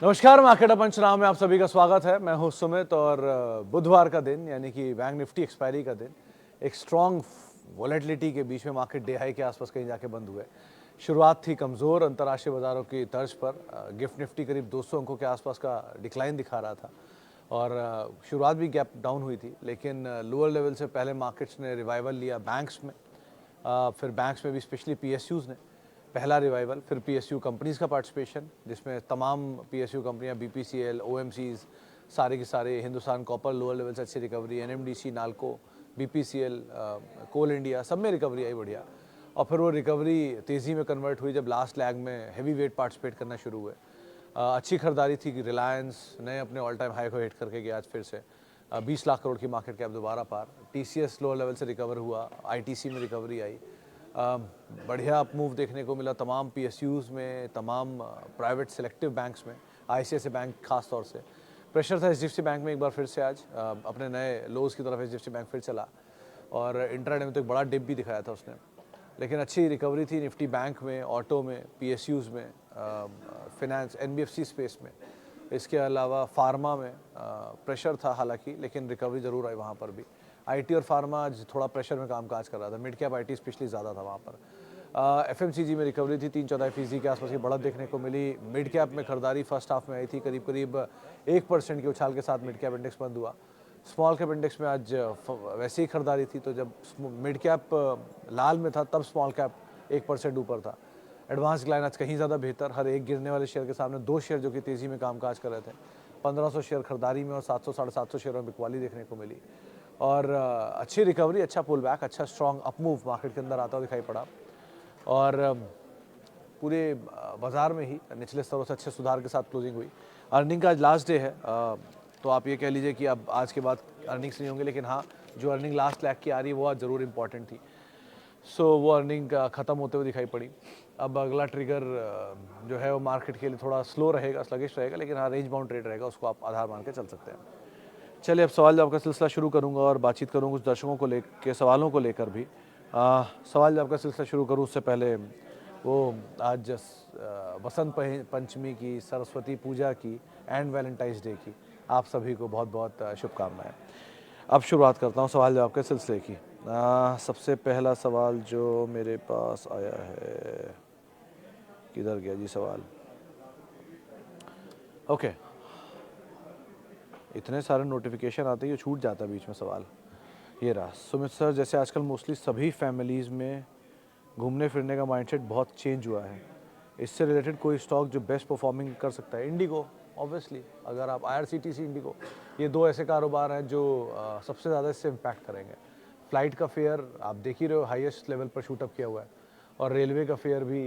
नमस्कार, मार्केट पंचनामा में आप सभी का स्वागत है। मैं हूं सुमित और बुधवार का दिन यानी कि बैंक निफ्टी एक्सपायरी का दिन एक स्ट्रॉन्ग वॉलेटिलिटी के बीच में मार्केट डे हाई के आसपास कहीं जाके बंद हुए। शुरुआत थी कमज़ोर अंतर्राष्ट्रीय बाजारों की तर्ज पर। गिफ्ट निफ्टी करीब 200 अंकों के आसपास का डिक्लाइन दिखा रहा था और शुरुआत भी गैप डाउन हुई थी, लेकिन लोअर लेवल से पहले मार्केट्स ने रिवाइवल लिया बैंक्स में। फिर बैंक्स में भी स्पेशली पीएसयूज़ ने पहला रिवाइवल, फिर पीएसयू कंपनीज़ का पार्टिसिपेशन जिसमें तमाम पीएसयू कंपनियां बीपीसीएल, ओएमसीज, सारे के सारे, हिंदुस्तान कॉपर लोअर लेवल से अच्छी रिकवरी, एनएमडीसी, नाल्को, बीपीसीएल, कोल इंडिया, सब में रिकवरी आई बढ़िया। और फिर वो रिकवरी तेज़ी में कन्वर्ट हुई जब लास्ट लैग में हैवी वेट पार्टिसिपेट करना शुरू हुए। अच्छी खरीदारी थी कि रिलायंस नए अपने ऑल टाइम हाई को हिट करके गया आज फिर से 20 लाख करोड़ की मार्केट कैप दोबारा पार। टीसीएस लोअर लेवल से रिकवर हुआ, आईटीसी में रिकवरी आई। बढ़िया अप मूव देखने को मिला तमाम पीएसयूज़ में, तमाम प्राइवेट सेलेक्टिव बैंक्स में, आईसीआईसीआई बैंक खास तौर से। प्रेशर था एचडीएफसी बैंक में एक बार फिर से आज अपने नए लोज की तरफ एचडीएफसी बैंक फिर चला और इंट्राडे में तो एक बड़ा डिप भी दिखाया था उसने, लेकिन अच्छी रिकवरी थी निफ्टी बैंक में, ऑटो में, पीएसयूज़ में, फिनेंस एनबीएफसी स्पेस में। इसके अलावा फार्मा में प्रेशर था हालांकि, लेकिन रिकवरी ज़रूर आई वहाँ पर भी। आईटी और फार्मा आज थोड़ा प्रेशर में कामकाज कर रहा था, मिड कैप आईटी स्पेशली ज़्यादा था वहाँ पर। एफएमसीजी में रिकवरी थी 3-4% के आसपास की बढ़त देखने को मिली। मिड कैप में खरीदारी फर्स्ट हाफ में आई थी, करीब करीब 1% की उछाल के साथ मिड कैप इंडेक्स बंद हुआ। स्मॉल कैप इंडेक्स में आज वैसे ही खरीदारी थी, तो जब मिड कैप लाल में था तब स्मॉल कैप 1% ऊपर था। एडवांस क्लाइन आज कहीं ज़्यादा बेहतर, हर एक गिरने वाले शेयर के सामने 2 शेयर जो कि तेज़ी में कामकाज कर रहे थे। 1500 शेयर खरीदारी में और 700-750 शेयरों में बिकवाली देखने को मिली और अच्छी रिकवरी, अच्छा पुल बैक, अच्छा स्ट्रॉन्ग अप मूव मार्केट के अंदर आता हुआ दिखाई पड़ा। और पूरे बाजार में ही निचले स्तरों से अच्छे सुधार के साथ क्लोजिंग हुई। अर्निंग का आज लास्ट डे है, तो आप ये कह लीजिए कि अब आज के बाद अर्निंग्स नहीं होंगे, लेकिन हाँ, जो अर्निंग लास्ट लैग की आ रही है वो आज ज़रूर इंपॉर्टेंट थी। सो वो अर्निंग ख़त्म होते हुए दिखाई पड़ी। अब अगला ट्रिगर जो है वो मार्केट के लिए थोड़ा स्लो रहेगा, स्लगिश रहेगा, लेकिन हाँ रेंज बाउंड ट्रेड रहेगा, उसको आप आधार मान के चल सकते हैं। चलिए अब सवाल जवाब का सिलसिला शुरू करूंगा और बातचीत करूंगा कुछ दर्शकों को लेकर, सवालों को लेकर भी। सवाल जवाब का सिलसिला शुरू करूं उससे पहले वो आज बसंत पंचमी की, सरस्वती पूजा की एंड वैलेंटाइंस डे की आप सभी को बहुत बहुत शुभकामनाएं। अब शुरुआत करता हूं सवाल जवाब के सिलसिले की। सबसे पहला सवाल जो मेरे पास आया है, किधर गया जी सवाल? ओके, इतने सारे नोटिफिकेशन आते हैं, ये छूट जाता है बीच में सवाल। ये रहा। सुमित सर, जैसे आजकल मोस्टली सभी फैमिलीज़ में घूमने फिरने का माइंडसेट बहुत चेंज हुआ है, इससे रिलेटेड कोई स्टॉक जो बेस्ट परफॉर्मिंग कर सकता है? इंडिगो ऑब्वियसली, अगर आप आईआरसीटीसी, इंडिगो, ये दो ऐसे कारोबार हैं जो सबसे ज़्यादा इससे इम्पैक्ट करेंगे। फ़्लाइट का फेयर आप देख ही रहे हो, हाईएस्ट लेवल पर शूटअप किया हुआ है, और रेलवे का फेयर भी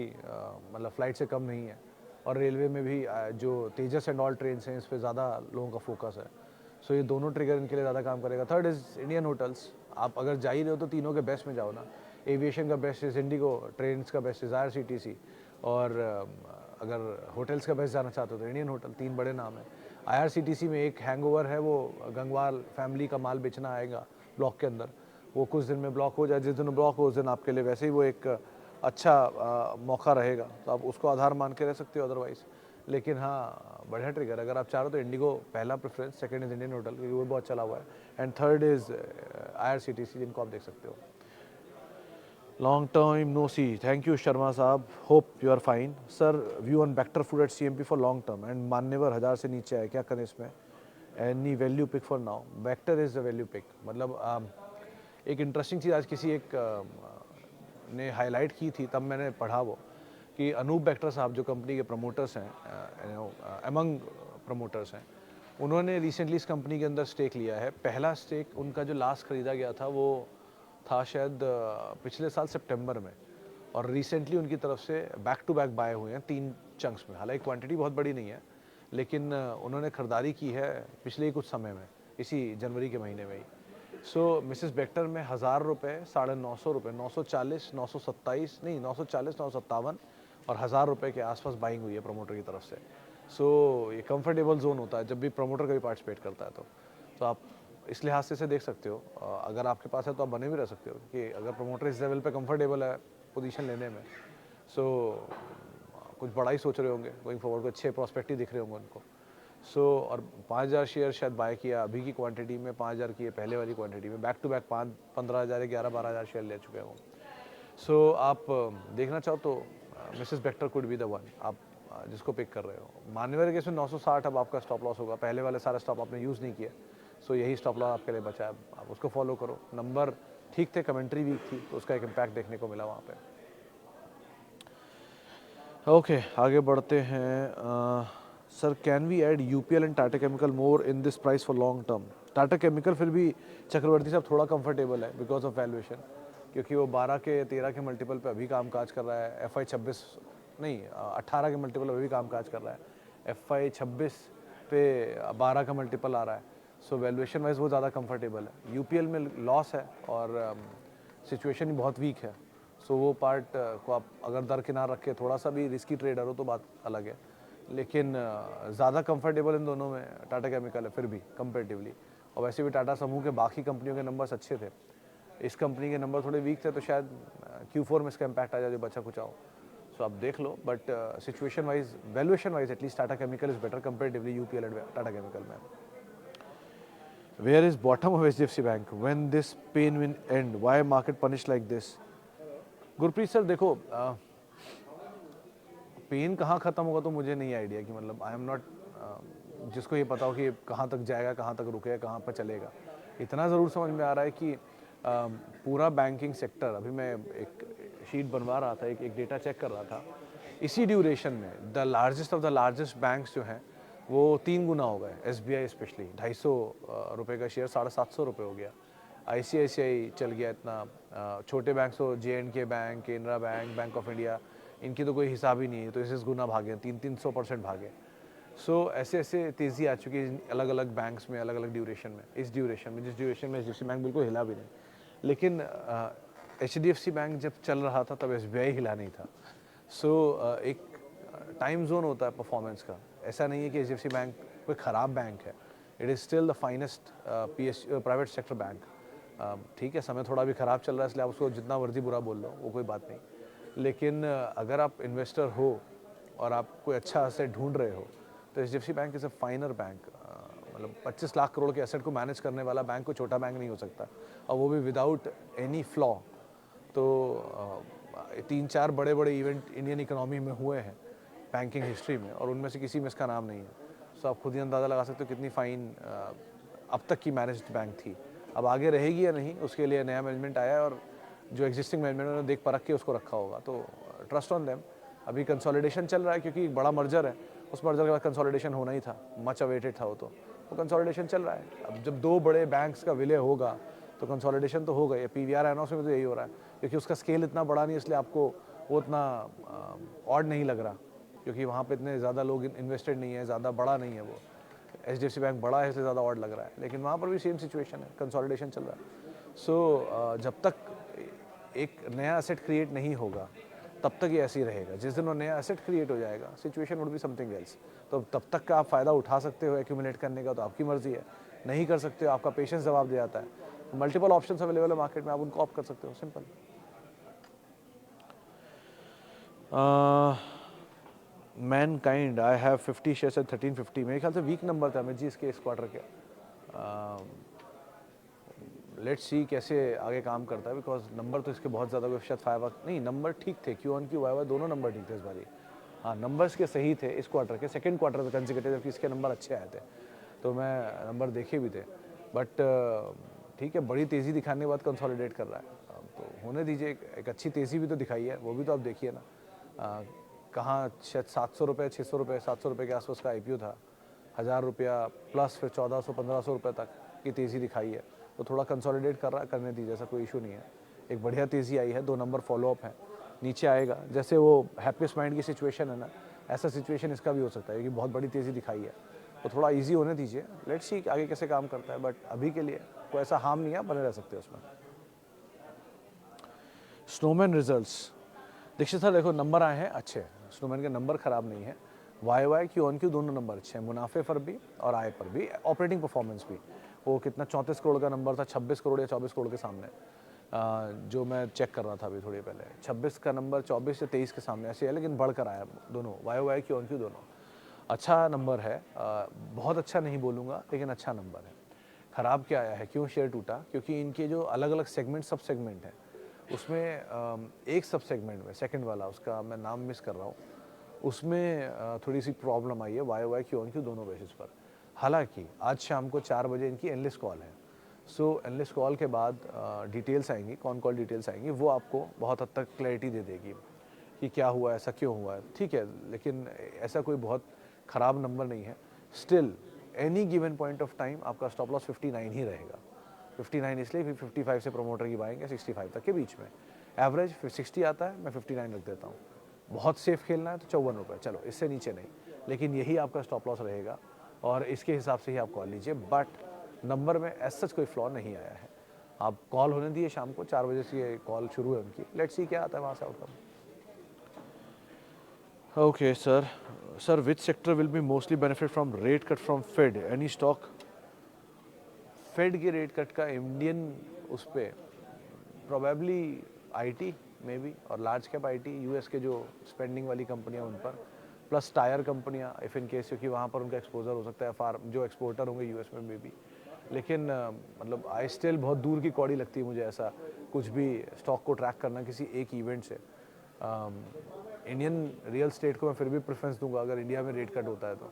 मतलब फ़्लाइट से कम नहीं है, और रेलवे में भी जो तेजस एंड ऑल ट्रेन हैं इस पर ज़्यादा लोगों का फोकस है। सो ये दोनों ट्रिगर इनके लिए ज़्यादा काम करेगा। Third is Indian hotels. आप अगर जा ही रहे हो तो तीनों के बेस्ट में जाओ ना। एविएशन का बेस्ट इज़ इंडिगो, ट्रेन्स का बेस्ट इज़ आईआरसीटीसी, और अगर होटल्स का बेस्ट जाना चाहते हो तो इंडियन होटल। 3 बड़े नाम हैं। आईआरसीटीसी में एक हैंगओवर है, वो गंगवार फैमिली का माल बेचना आएगा ब्लॉक के अंदर, वो कुछ दिन में ब्लॉक हो जाए, जिस दिन ब्लॉक हो उस दिन आपके लिए वैसे ही वो एक अच्छा मौका रहेगा, तो आप उसको आधार मान के रह सकते हो अदरवाइज़। लेकिन हाँ, बढ़िया ट्रिगर, अगर आप चाह रहे हो तो इंडिगो पहला preference, second is Indian hotel क्योंकि वो बहुत चला हुआ है, एंड थर्ड इज़ आईआरसीटीसी जिनको आप देख सकते हो। Long term no see, thank you Sharma साहब, hope you are fine. Sir, view on Bector food at CMP for long term and Manyavar 1000 से नीचे है, क्या करें इसमें? Any value pick for now? Bector is the value pick. मतलब एक इंटरेस्टिंग चीज़ आज किसी एक ने हाईलाइट की थी, तब मैंने पढ़ा वो, कि अनूप बेक्टर साहब जो कंपनी के प्रमोटर्स हैं, अमंग प्रमोटर्स हैं, उन्होंने रिसेंटली इस कंपनी के अंदर स्टेक लिया है। पहला स्टेक उनका जो लास्ट खरीदा गया था वो था शायद पिछले साल सितंबर में, और रिसेंटली उनकी तरफ से बैक टू बैक बाय हुए हैं 3 चंक्स में। हालांकि क्वांटिटी बहुत बड़ी नहीं है, लेकिन उन्होंने खरीदारी की है पिछले ही कुछ समय में, इसी जनवरी के महीने में ही। सो मिसेस बेक्टर में 1000 रुपये, 950 रुपये, 940, 927 नहीं, 940, 957 और 1000 रुपये के आसपास बाइंग हुई है प्रमोटर की तरफ से। सो ये कंफर्टेबल जोन होता है जब भी प्रमोटर कभी पार्टिसिपेट करता है, तो आप इस लिहाज से इसे देख सकते हो। अगर आपके पास है तो आप बने भी रह सकते हो कि अगर प्रमोटर इस लेवल पे कंफर्टेबल है पोजीशन लेने में, सो कुछ बड़ा ही सोच रहे होंगे, गोइंग फॉरवर्ड को अच्छे प्रॉस्पेक्ट ही दिख रहे होंगे उनको। सो और 5,000 शेयर शायद बाय किया अभी की क्वांटिटी में, 5,000 की पहले वाली क्वांटिटी में, बैक टू बैक 15,000 11-12,000 शेयर ले चुके हैं वो। सो आप देखना चाहो तो Mrs Bector could be the one, आप जिसको पिक कर रहे हो। मान्यवर के केस में 960 अब आपका स्टॉप लॉस होगा, पहले वाले सारे स्टॉप आपने यूज़ नहीं किया, सो यही स्टॉप लॉस आपके लिए बचा है, आप उसको फॉलो करो। नंबर ठीक थे, कमेंट्री वीक थी, तो उसका एक इम्पैक्ट देखने को मिला वहाँ पे। ओके आगे बढ़ते हैं। Sir can we add UPL and Tata chemical more in this price for long term? Tata chemical फिर भी चक्रवर्ती साहब थोड़ा कंफर्टेबल है बिकॉज ऑफ वैल्यूएशन, क्योंकि वो 12 के 13 के मल्टीपल पे अभी काम काज कर रहा है। FY 26 नहीं 18 के मल्टीपल पे अभी काम काज कर रहा है। FY 26 पे 12 का मल्टीपल आ रहा है, सो वैल्यूएशन वाइज वो ज़्यादा कंफर्टेबल है। यूपीएल में लॉस है और सिचुएशन ही बहुत वीक है, सो वो पार्ट को आप अगर दरकिनार रख के थोड़ा सा भी रिस्की ट्रेडर हो तो बात अलग है, लेकिन ज़्यादा कंफर्टेबल इन दोनों में टाटा केमिकल है फिर भी कंपेरेटिवली। और वैसे भी टाटा समूह के बाकी कंपनियों के नंबर्स अच्छे थे, इस कंपनी के नंबर थोड़े वीक थे, तो शायद Q4 में इसका इम्पैक्ट आ जाए जो बचा कुछ आओ। सो आप देख लो, but situation wise valuation wise at least Tata chemical is better comparatively UPL and Tata chemical में। Where is bottom of HDFC bank when this pain will end, why market punish like this? Gurpreet sir देखो, pain कहाँ ख़त्म होगा तो मुझे नहीं idea कि मतलब आई एम नॉट, जिसको ये पता हो कि कहाँ तक जाएगा, कहाँ तक रुकेगा, कहाँ पर चलेगा। इतना ज़रूर समझ में आ रहा है कि पूरा बैंकिंग सेक्टर, अभी मैं एक शीट बनवा रहा था, एक डेटा चेक कर रहा था, इसी ड्यूरेशन में the largest of the largest banks जो हैं वो 3 गुना हो गए। SBI स्पेशली 250 रुपये का शेयर 750 रुपये हो गया। ICICI चल गया इतना, छोटे बैंक तो J&K bank, Canara bank, bank of India, इनकी तो कोई हिसाब ही नहीं है, तो इस गुना भागे, 300% भागे। सो ऐसे ऐसे तेज़ी आ चुकी है अलग अलग बैंक्स में, अलग अलग ड्यूरेशन में। इस ड्यूरेशन में, जिस ड्यूरेशन में HDFC बैंक बिल्कुल हिला भी नहीं, लेकिन HDFC बैंक जब चल रहा था तब SBI हिला नहीं था। सो एक टाइम जोन होता है परफॉर्मेंस का, ऐसा नहीं है कि HDFC बैंक कोई ख़राब बैंक है, it is still the finest private sector bank. ठीक है, समय थोड़ा भी ख़राब चल रहा है इसलिए आप उसको जितना मर्जी बुरा बोल लो, वो कोई बात नहीं, लेकिन अगर आप इन्वेस्टर हो और आप कोई अच्छा एसेट ढूंढ रहे हो तो HDFC bank is a फाइनर bank. मतलब 25 लाख करोड़ के एसेट को मैनेज करने वाला बैंक कोई छोटा बैंक नहीं हो सकता, और वो भी विदाउट एनी फ्लॉ। तो 3-4 बड़े बड़े इवेंट इंडियन इकोनॉमी में हुए हैं बैंकिंग हिस्ट्री में, और उनमें से किसी में इसका नाम नहीं है। सो आप खुद ही अंदाज़ा लगा सकते हो कितनी फ़ाइन अब तक की मैनेज्ड बैंक थी। अब आगे रहेगी या नहीं, उसके लिए नया मैनेजमेंट आया है, और जो एग्जिस्टिंग मैनेजमेंट उन्होंने देख परख के उसको रखा होगा, तो ट्रस्ट ऑन देम। अभी कंसोलिडेशन चल रहा है क्योंकि एक बड़ा मर्जर है, उस मर्जर के बाद कंसोलिडेशन होना ही था, मच अवेटेड था वो, तो कंसोलिडेशन चल रहा है। अब जब 2 बड़े बैंक्स का विलय होगा तो कंसोलिडेशन तो होगा। ये PVR एनॉस में तो यही हो रहा है, क्योंकि उसका स्केल इतना बड़ा नहीं, इसलिए आपको वो उतना ऑड नहीं लग रहा, क्योंकि वहाँ पे इतने ज़्यादा लोग इन्वेस्टेड नहीं है, ज़्यादा बड़ा नहीं है वो। HDFC बैंक बड़ा है इसलिए ज़्यादा ऑड लग रहा है, लेकिन वहाँ पर भी सेम सिचुएशन है, कंसोलिडेशन चल रहा है। सो जब तक एक नया एसेट क्रिएट नहीं होगा तब तक ये ऐसे ही रहेगा। जिस दिन वो नया एसेट क्रिएट हो जाएगा, situation would be something else. तो तब तक का आप फ़ायदा उठा सकते हो एक्यूमुलेट करने का, तो आपकी मर्जी है। नहीं कर सकते हो, आपका पेशेंस जवाब दे जाता है। मल्टीपल ऑप्शंस अवेलेबल है मार्केट में, आप उनको ऑप्ट कर सकते हो, simple. Mankind I have 50 shares at 1350, मेरे ख्याल से वीक नंबर था अमित जी इसके इस क्वार्टर के। लेट्स सी कैसे आगे काम करता है, बिकॉज नंबर तो इसके बहुत ज़्यादा शायद 5 नहीं, नंबर ठीक थे, Q1 Q YY दोनों नंबर ठीक थे इस बारी। हाँ, नंबर्स के सही थे इस क्वार्टर के, सेकंड क्वार्टर में कंसेक्यूटिव, जबकि इसके नंबर अच्छे आए थे, तो मैं नंबर देखे भी थे। बट ठीक है, बड़ी तेज़ी दिखाने के बाद कंसोलिडेट कर रहा है, तो होने दीजिए। एक अच्छी तेज़ी भी तो दिखाई है, वो भी तो आप देखिए ना। कहाँ शायद 700 रुपये, 600 रुपये, 700 रुपये के आसपास का IPO था, 1000 रुपया प्लस फिर 1400-1500 रुपये तक की तेज़ी दिखाई है, तो थोड़ा कंसोलिडेट कर रहा है, करने दीजिए, ऐसा कोई इशू नहीं है। एक बढ़िया तेज़ी आई है, 2 नंबर फॉलोअप है, नीचे आएगा। जैसे वो हैप्पीएस्ट माइंड की सिचुएशन है ना, ऐसा सिचुएशन इसका भी हो सकता है, क्योंकि बहुत बड़ी तेज़ी दिखाई है, तो थोड़ा ईजी होने दीजिए। लेट्स सी आगे कैसे काम करता है, बट अभी के लिए कोई ऐसा हार्म नहीं है, बने रह सकते हैं उसमें। स्नोमैन रिजल्ट्स, दीक्षित सर देखो नंबर आए हैं अच्छे, स्नोमैन के नंबर खराब नहीं है। YY Q1 Q दोनों नंबर अच्छे हैं, मुनाफे पर भी और आय पर भी, ऑपरेटिंग परफॉर्मेंस भी। वो कितना 34 करोड़ का नंबर था 26 करोड़ या 24 करोड़ के सामने। जो मैं चेक कर रहा था अभी थोड़ी पहले, 26 का नंबर 24 से 23 के सामने ऐसे है, लेकिन बढ़कर आया दोनों, Y Y Q on Q दोनों। अच्छा नंबर है, बहुत अच्छा नहीं बोलूँगा, लेकिन अच्छा नंबर है। ख़राब क्या आया है, क्यों शेयर टूटा? क्योंकि इनके जो अलग अलग सेगमेंट, सब सेगमेंट हैं, उसमें एक सब सेगमेंट में, सेकंड वाला, उसका मैं नाम मिस कर रहा हूँ, उसमें थोड़ी सी प्रॉब्लम आई है Y Y Q on Q दोनों बेसिस पर। हालांकि आज शाम को 4 बजे इनकी एनालिस्ट कॉल है, सो एनालिस्ट कॉल के बाद डिटेल्स आएंगी, कौन कॉल डिटेल्स आएंगी, वो आपको बहुत हद तक क्लैरिटी दे देगी कि क्या हुआ, ऐसा क्यों हुआ है, ठीक है। लेकिन ऐसा कोई बहुत ख़राब नंबर नहीं है। Still any given point of time आपका स्टॉप लॉस 59 ही रहेगा। 59 इसलिए, फिर 55 से प्रमोटर की बाइंग है 65 तक के बीच में। एवरेज फिर 60 आता है, मैं 59 रख देता हूँ। बहुत सेफ खेलना है तो 54 रुपये, चलो इससे नीचे नहीं, लेकिन यही आपका स्टॉप लॉस रहेगा और इसके हिसाब से ही आप कॉल लीजिए। बट नंबर में एज सच कोई फ्लॉ नहीं आया है। आप कॉल होने दिए, शाम को 4 बजे से ये कॉल शुरू है उनकी, लेट्स सी क्या आता है वहाँ से outcome. Okay sir, sir which sector will be mostly benefit from rate cut from Fed, any stock? Fed के रेट कट का इंडियन उस पर प्रोबेबली आईटी मे बी, और लार्ज कैप आईटी, यूएस के जो स्पेंडिंग वाली कंपनियां उन पर, प्लस टायर कंपनियां इफ़ इन केस, क्योंकि वहाँ पर उनका एक्सपोजर हो सकता है, फार्म जो एक्सपोर्टर होंगे यूएस में मे बी। लेकिन मतलब आई स्टिल बहुत दूर की कौड़ी लगती है मुझे ऐसा कुछ भी स्टॉक को ट्रैक करना किसी एक इवेंट से। इंडियन रियल स्टेट को मैं फिर भी प्रेफरेंस दूंगा अगर इंडिया में रेट कट होता है तो,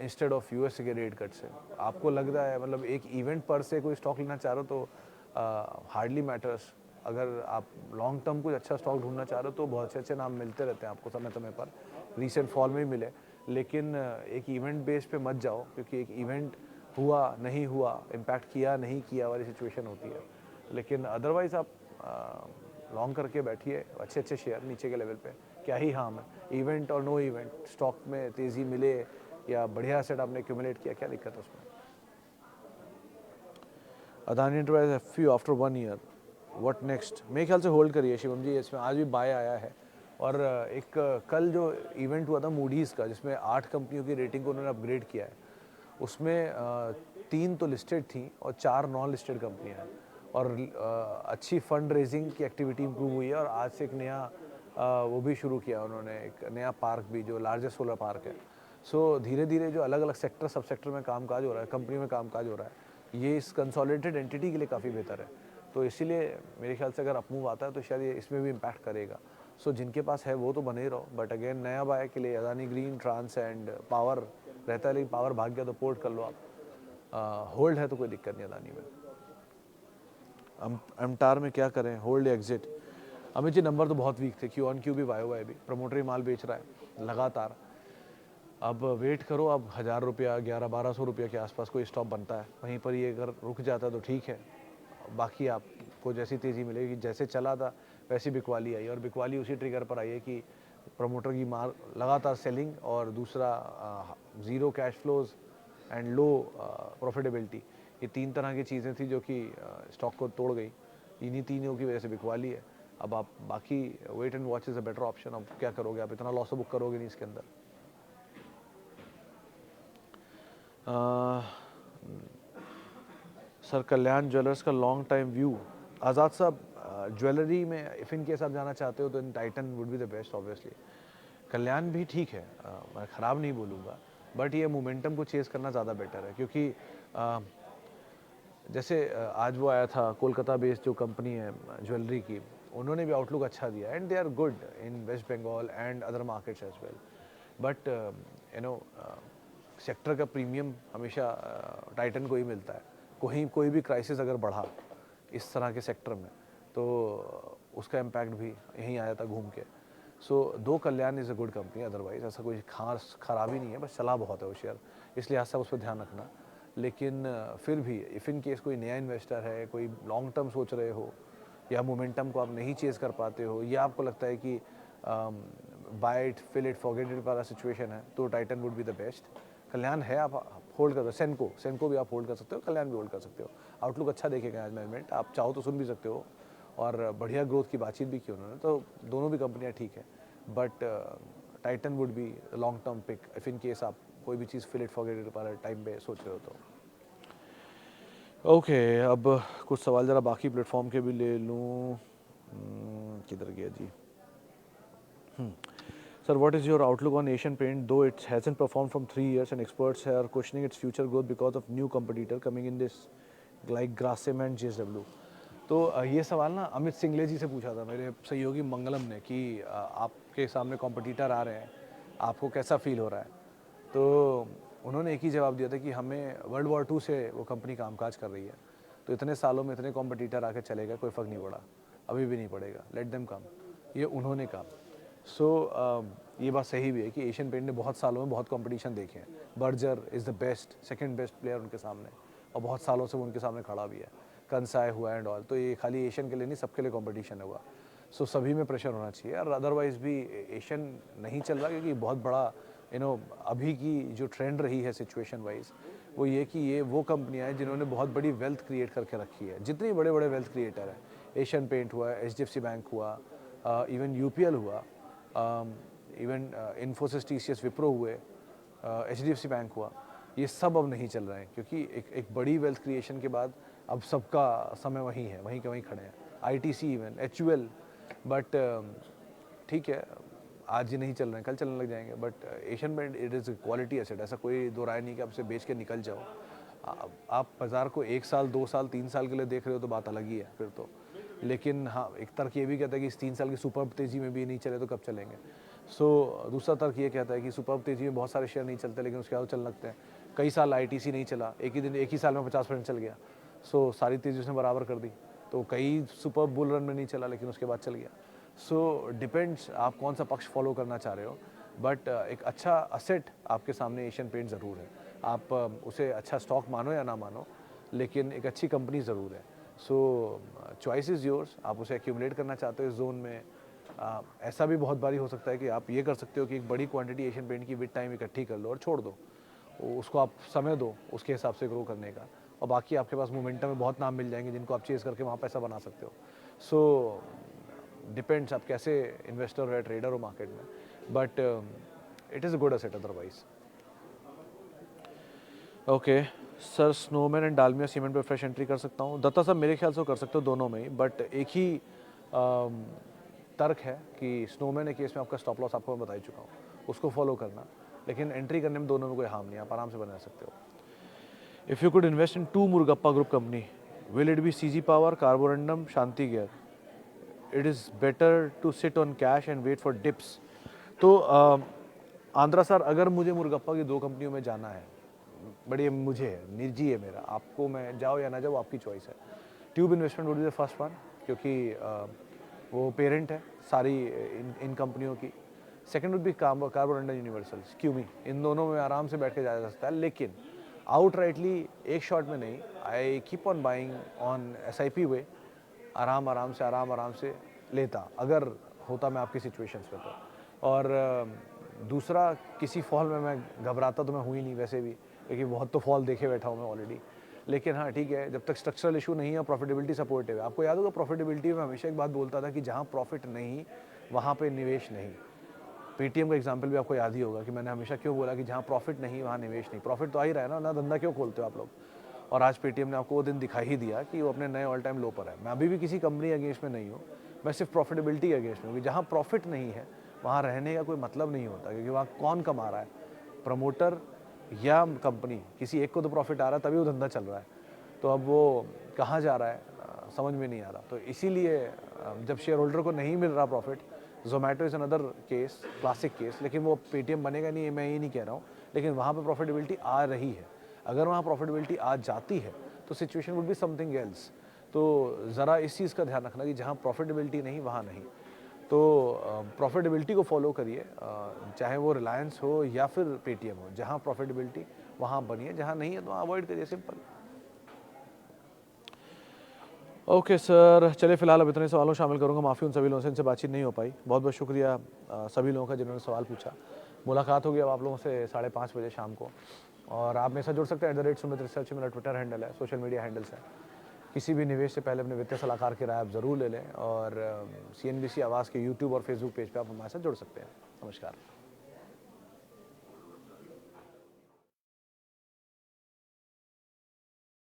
इंस्टेड ऑफ यूएस के रेट कट से। आपको लग रहा है मतलब एक इवेंट पर से कोई स्टॉक लेना चाह रहे हो तो हार्डली मैटर्स। अगर आप लॉन्ग टर्म कुछ अच्छा स्टॉक ढूंढना चाह रहे हो तो बहुत अच्छे अच्छे नाम मिलते रहते हैं आपको समय समय पर, रिसेंट फॉल में ही मिले। लेकिन एक इवेंट बेस पे मत जाओ, क्योंकि एक इवेंट हुआ नहीं हुआ, इम्पैक्ट किया नहीं किया वाली सिचुएशन होती है। लेकिन अदरवाइज आप लॉन्ग करके बैठिए अच्छे अच्छे शेयर नीचे के लेवल पे, क्या ही हार्म है। इवेंट और नो इवेंट, स्टॉक में तेज़ी मिले या बढ़िया सेट आपने एक्यूमुलेट किया, क्या दिक्कत है उसमें? Adani enterprise FU after 1 year, what next? मेरे ख्याल से होल्ड करिए शिवम जी, इसमें आज भी बाय आया है। और एक कल जो इवेंट हुआ था मूडीज़ का, जिसमें 8 कंपनियों की रेटिंग को उन्होंने अपग्रेड किया है, उसमें 3 तो लिस्टेड थी और 4 नॉन लिस्टेड कंपनियाँ हैं। और अच्छी फंड रेजिंग की एक्टिविटी इंप्रूव हुई है, और आज से एक नया वो भी शुरू किया उन्होंने, एक नया पार्क भी जो लार्जेस्ट सोलर पार्क है। सो धीरे धीरे जो अलग अलग सेक्टर, सब सेक्टर में कामकाज हो रहा है, कंपनी में कामकाज हो रहा है, ये इस कंसोलिडेटेड एंटिटी के लिए काफ़ी बेहतर है। तो इसीलिए मेरे ख्याल से अगर अपमूव आता है तो शायद ये इसमें भी इम्पैक्ट करेगा। सो जिनके पास है वो तो बने ही रहो, बट अगेन नया बाय के लिए Adani green, trans and power रहता है, लेकिन पावर भाग गया तो पोर्ट कर लो आप। होल्ड है तो कोई दिक्कत नहीं अदानी में। एमटार में क्या करें, होल्ड या एग्जिट? अमित जी नंबर तो बहुत वीक थे, क्यू ऑन क्यू भी, वाई वाई भी, प्रमोटर ही माल बेच रहा है लगातार। अब वेट करो, अब 1000 रुपया, 1100-1200 रुपया के आसपास कोई स्टॉप बनता है, वहीं पर ये अगर रुक जाता है तो ठीक है। बाकी आपको जैसी तेज़ी मिलेगी, जैसे चला था वैसी बिकवाली आई, और बिकवाली उसी ट्रिगर पर आई है कि प्रमोटर की माल लगातार सेलिंग, और दूसरा zero cash flows and low profitability, ये 3 तरह की चीज़ें थी जो कि स्टॉक को तोड़ गई। इन्हीं तीनों की वजह से बिकवाली है। अब आप बाकी wait and watch is a better option. अब क्या करोगे आप, इतना लॉस बुक करोगे नहीं इसके अंदर। सर कल्याण ज्वेलर्स का लॉन्ग टाइम व्यू। आज़ाद साहब, ज्वेलरी में इफ़ इन केस आप जाना चाहते हो तो इन Titan would be the best obviously. Kalyan भी ठीक है, मैं ख़राब नहीं बोलूँगा, बट ये मोमेंटम को चेज़ करना ज़्यादा बेटर है। क्योंकि जैसे आज वो आया था कोलकाता बेस्ड जो कंपनी है ज्वेलरी की, उन्होंने भी आउटलुक अच्छा दिया, and they are good in West Bengal and other markets as well. But you know sector का प्रीमियम हमेशा टाइटन को ही मिलता है। कोई भी क्राइसिस अगर बढ़ा इस तरह के सेक्टर में तो उसका इम्पैक्ट भी यहीं आया था घूम के। सो दो Kalyan is a good company, otherwise ऐसा कोई खास खराबी नहीं है, बस चला बहुत है वो शेयर, इसलिए आज सब उस पर ध्यान रखना। लेकिन फिर भी इफ़ इन केस कोई नया इन्वेस्टर है, कोई लॉन्ग टर्म सोच रहे हो, या मोमेंटम को आप नहीं चेज़ कर पाते हो, या आपको लगता है कि buy it, fill it, forget it वाला सिचुएशन है, तो Titan would be the best. Kalyan है, आप होल्ड कर सकते हो। सेनको भी आप होल्ड कर सकते हो, कल्याण भी होल्ड कर सकते हो। आउटलुक अच्छा देखेगा आज मैनेजमेंट, आप चाहो तो सुन भी सकते हो, और बढ़िया ग्रोथ की बातचीत भी की उन्होंने, तो दोनों भी कंपनियां ठीक है। But Titan would be long term pick if in case आप कोई भी चीज़ फिल इट फॉरगेट इट वाले टाइम पे सोच रहे हो तो। ओके, अब कुछ सवाल ज़रा बाकी प्लेटफॉर्म के भी ले लूँ। किधर गया जी? Sir, what is your outlook on Asian Paint? Though it hasn't performed from 3 years and experts are questioning its future growth because of new competitor coming in this like Grasim and JSW. तो ये सवाल ना अमित सिंगले जी से पूछा था मेरे सहयोगी मंगलम ने कि आपके सामने कॉम्पिटिटर आ रहे हैं, आपको कैसा फील हो रहा है? तो उन्होंने एक ही जवाब दिया था कि हमें वर्ल्ड वॉर 2 से वो कंपनी कामकाज कर रही है, तो इतने सालों में इतने कॉम्पिटिटर आके चलेगा, कोई फ़र्क नहीं पड़ा, अभी भी नहीं पड़ेगा, लेट देम कम, ये उन्होंने कहा। ये बात सही भी है कि एशियन पेंट ने बहुत सालों में बहुत कंपटीशन देखे हैं। Berger is the best, second best player उनके सामने, और बहुत सालों से वो उनके सामने खड़ा भी है। कंसाई हुआ एंड ऑल, तो ये खाली एशियन के लिए नहीं, सबके लिए कंपटीशन होगा। सभी में प्रेशर होना चाहिए, और अदरवाइज़ भी एशियन नहीं चल रहा, क्योंकि बहुत बड़ा अभी की जो ट्रेंड रही है सिचुएशन वाइज, वो ये कि ये वो कंपनियाँ हैं जिन्होंने बहुत बड़ी वेल्थ क्रिएट करके रखी है। जितने बड़े बड़े वेल्थ क्रिएटर हैं, एशियन पेंट हुआ, HDFC बैंक हुआ, इवन UPL हुआ, इवन इन्फोसिस, TCS, विप्रो हुए, HDFC बैंक हुआ, ये सब अब नहीं चल रहे हैं, क्योंकि एक बड़ी वेल्थ क्रिएशन के बाद अब सबका समय वहीं है, वहीं के वहीं खड़े हैं। ITC, इवन HUL, बट ठीक है, आज ही नहीं चल रहे हैं, कल चलने लग जाएंगे। But Asian paint it is quality asset, ऐसा कोई दो राय नहीं कि आपसे बेच के निकल जाओ। आप बाज़ार को 1 साल, 2 साल, 3 साल के लिए देख रहे हो तो बात अलग ही है फिर तो। लेकिन हाँ, एक तर्क ये भी कहता है कि इस 3 साल की सुपर तेज़ी में भी नहीं चले तो कब चलेंगे। दूसरा तर्क ये कहता है कि सुपर तेज़ी में बहुत सारे शेयर नहीं चलते, लेकिन उसके बाद चल लगते हैं। कई साल ITC नहीं चला, एक ही साल में 50% चल गया, सारी तेज़ी उसने बराबर कर दी। तो कई सुपर बुल रन में नहीं चला, लेकिन उसके बाद चल गया। डिपेंड्स आप कौन सा पक्ष फॉलो करना चाह रहे हो। बट एक अच्छा असेट आपके सामने एशियन पेंट ज़रूर है। आप उसे अच्छा स्टॉक मानो या ना मानो, लेकिन एक अच्छी कंपनी ज़रूर है। चॉइस इज़ योर्स, आप उसे एक्यूमुलेट करना चाहते हो इस जोन में। ऐसा भी बहुत बारी हो सकता है कि आप ये कर सकते हो कि एक बड़ी क्वांटिटी एशियन पेंट की विद टाइम इकट्ठी कर लो और छोड़ दो, उसको आप समय दो उसके हिसाब से ग्रो करने का, और बाकी आपके पास मोमेंटम में बहुत नाम मिल जाएंगे जिनको आप चेस करके वहाँ पैसा बना सकते हो। डिपेंड्स आप कैसे इन्वेस्टर हो या ट्रेडर हो मार्केट में, but it is a good asset otherwise. Okay sir, Snowman and Dalmia cement पे फ्रेश एंट्री कर सकता हूँ? दत्ता साहब, मेरे ख्याल से वो कर सकते हो दोनों में ही, बट एक ही तर्क है कि स्नोमैन के केस में आपका स्टॉप लॉस आपको मैं बता ही चुका हूँ, उसको फॉलो करना, लेकिन एंट्री करने में दोनों में कोई हार्म नहीं, आप आराम से बना सकते हो। If you could invest in 2 Murugappa group company, will it be CG power, carborundum, Shanti gear? It is better to sit on cash and wait for dips. तो आंध्रा सर, अगर मुझे मुरगप्पा की 2 कंपनियों में जाना है, बड़ी मुझे है, निजी है मेरा, आपको मैं जाओ या ना जाओ आपकी चॉइस है। Tube investment would be the first one, क्योंकि वो पेरेंट है सारी इन कंपनियों की। Second would be carborundum universals, CUMI, इन दोनों में आराम से बैठ के जाया जा सकता है, लेकिन आउटराइटली एक शॉट में नहीं। I keep on buying on SIP वे, आराम से लेता, अगर होता मैं आपकी सिचुएशंस में तो। और दूसरा, किसी फॉल में मैं घबराता तो मैं हुई नहीं वैसे भी, क्योंकि बहुत तो फॉल देखे बैठा हूँ मैं ऑलरेडी। लेकिन हाँ ठीक है, जब तक स्ट्रक्चरल इशू नहीं है, प्रॉफिटेबिलिटी सपोर्टिव है। आपको याद होगा प्रॉफिटेबिलिटी में हमेशा एक बात बोलता था कि जहाँ प्रॉफिट नहीं वहाँ पे निवेश नहीं। पेटीएम का एग्जांपल भी आपको याद ही होगा कि मैंने हमेशा क्यों बोला कि जहाँ प्रॉफिट नहीं वहाँ निवेश नहीं। प्रॉफिट तो आ ही रहा है ना धंधा क्यों खोलते हो आप लोग? और आज पेटीएम ने आपको वो दिन दिखा ही दिया कि वो अपने नए ऑल टाइम लो पर है। मैं अभी भी किसी कंपनी अगेंस्ट में नहीं हूँ, मैं सिर्फ प्रॉफिटेबिलिटी अगेंस्ट में हूँ। जहाँ प्रॉफिट नहीं है वहाँ रहने का कोई मतलब नहीं होता, क्योंकि वहाँ कौन कमा रहा है, प्रमोटर या कंपनी? किसी एक को तो प्रॉफिट आ रहा है तभी वो धंधा चल रहा है। तो अब वो कहाँ जा रहा है समझ में नहीं आ रहा। तो इसीलिए जब शेयर होल्डर को नहीं मिल रहा profit, Zomato is another case, classic case, लेकिन वो पेटीएम बनेगा नहीं, मैं ये नहीं कह रहा हूँ, लेकिन वहाँ पे प्रॉफिटेबिलिटी आ रही है। अगर वहाँ प्रॉफिटेबिलिटी आ जाती है तो situation would be something else. तो ज़रा इस चीज़ का ध्यान रखना कि जहाँ प्रॉफिटेबिलिटी नहीं वहाँ नहीं। तो प्रॉफिटेबिलिटी को फॉलो करिए, चाहे वो रिलायंस हो या फिर पेटीएम हो। जहाँ प्रॉफिटेबिलिटी वहाँ बनिए, जहाँ नहीं है तो वहाँ अवॉइड करिए, सिंपल। ओके सर, चलिए फिलहाल अब इतने सवालों शामिल करूंगा, माफ़ी उन सभी लोगों से इनसे बातचीत नहीं हो पाई। बहुत बहुत शुक्रिया सभी लोगों का जिन्होंने सवाल पूछा। मुलाकात होगी अब आप लोगों से 5:30 बजे शाम को, और आप मेरे साथ जुड़ सकते हैं @सुमित रिसर्च, मेरा ट्विटर हैंडल है, सोशल मीडिया हैंडल्स है। किसी भी निवेश से पहले अपने वित्तीय सलाहकार की राय आप ज़रूर ले लें, और CNBC आवाज़ के यूट्यूब और फेसबुक पेज पर आप हमारे साथ जुड़ सकते हैं। नमस्कार।